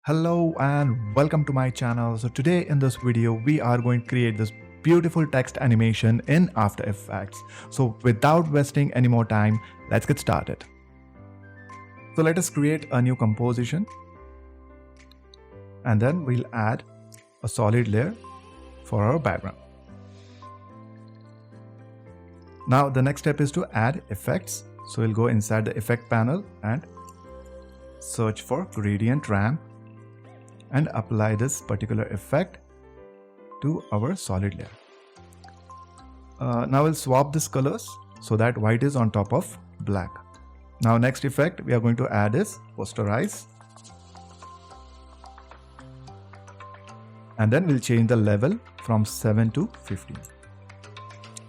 Hello and welcome to my channel. So today in this video we are going to create this beautiful text animation in After Effects. So without wasting any more time, let's get started. So let us create a new composition and then we'll add a solid layer for our background. Now the next step is to add effects. So we'll go inside the effect panel and search for gradient ramp and apply this particular effect to our solid layer. Now we'll swap these colors so that white is on top of black. Now next effect we are going to add is posterize, and then we'll change the level from 7 to 15.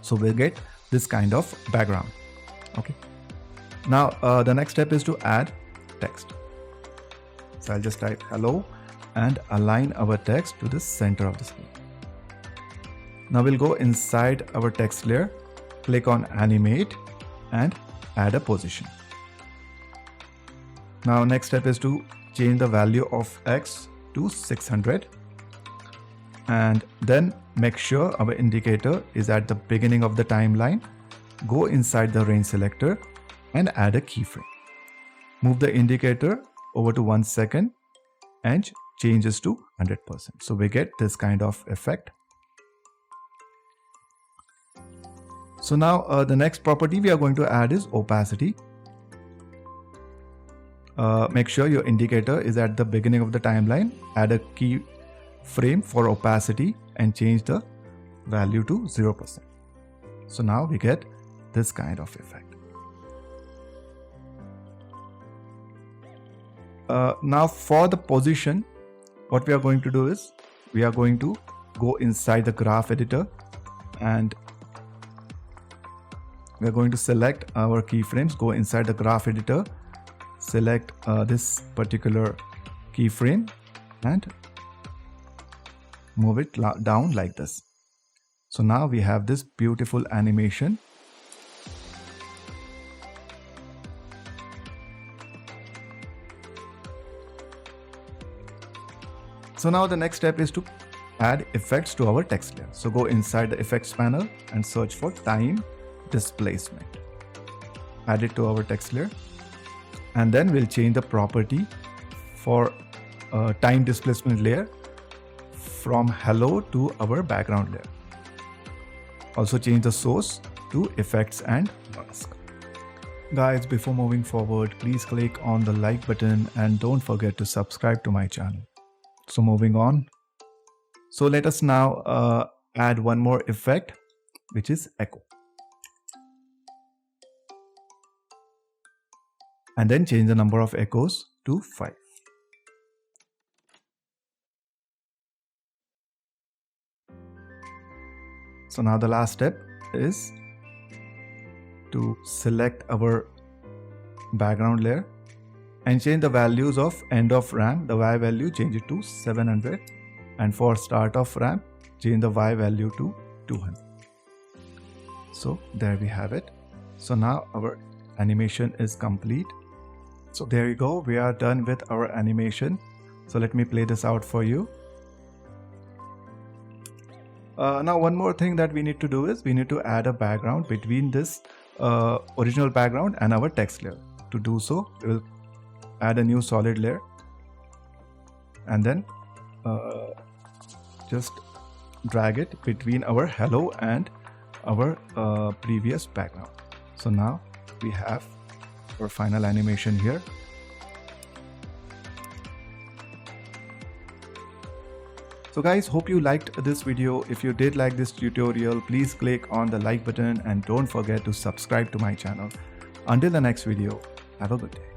So we'll get this kind of background. Okay. Now the next step is to add text. So I'll just type hello and align our text to the center of the screen. Now we'll go inside our text layer, click on animate and add a position. Now next step is to change the value of X to 600 and then make sure our indicator is at the beginning of the timeline. Go inside the range selector and add a keyframe. Move the indicator over to 1 second and changes to 100%. So we get this kind of effect. So now the next property we are going to add is opacity. Make sure your indicator is at the beginning of the timeline. Add a keyframe for opacity and change the value to 0%. So now we get this kind of effect. Now for the position, what we are going to do is we are going to go inside the graph editor and we are going to select our keyframes, go inside the graph editor, select this particular keyframe and move it down like this. So now we have this beautiful animation. So now the next step is to add effects to our text layer. So go inside the effects panel and search for time displacement. Add it to our text layer and then we'll change the property for time displacement layer from hello to our background layer. Also change the source to effects and mask. Guys, before moving forward, please click on the like button and don't forget to subscribe to my channel. So moving on. So let us now add one more effect, which is echo. And then change the number of echoes to 5. So now the last step is to select our background layer and change the values of end of ramp, the Y value, change it to 700, and for start of ramp, change the Y value to 200. So there we have it. So now our animation is complete. So there you go, we are done with our animation. So let me play this out for you. Now one more thing that we need to do is we need to add a background between this original background and our text layer. To do so, we will add a new solid layer and then just drag it between our hello and our previous background. So now we have our final animation here. So guys, hope you liked this video. If you did like this tutorial, please click on the like button and don't forget to subscribe to my channel. Until the next video, have a good day.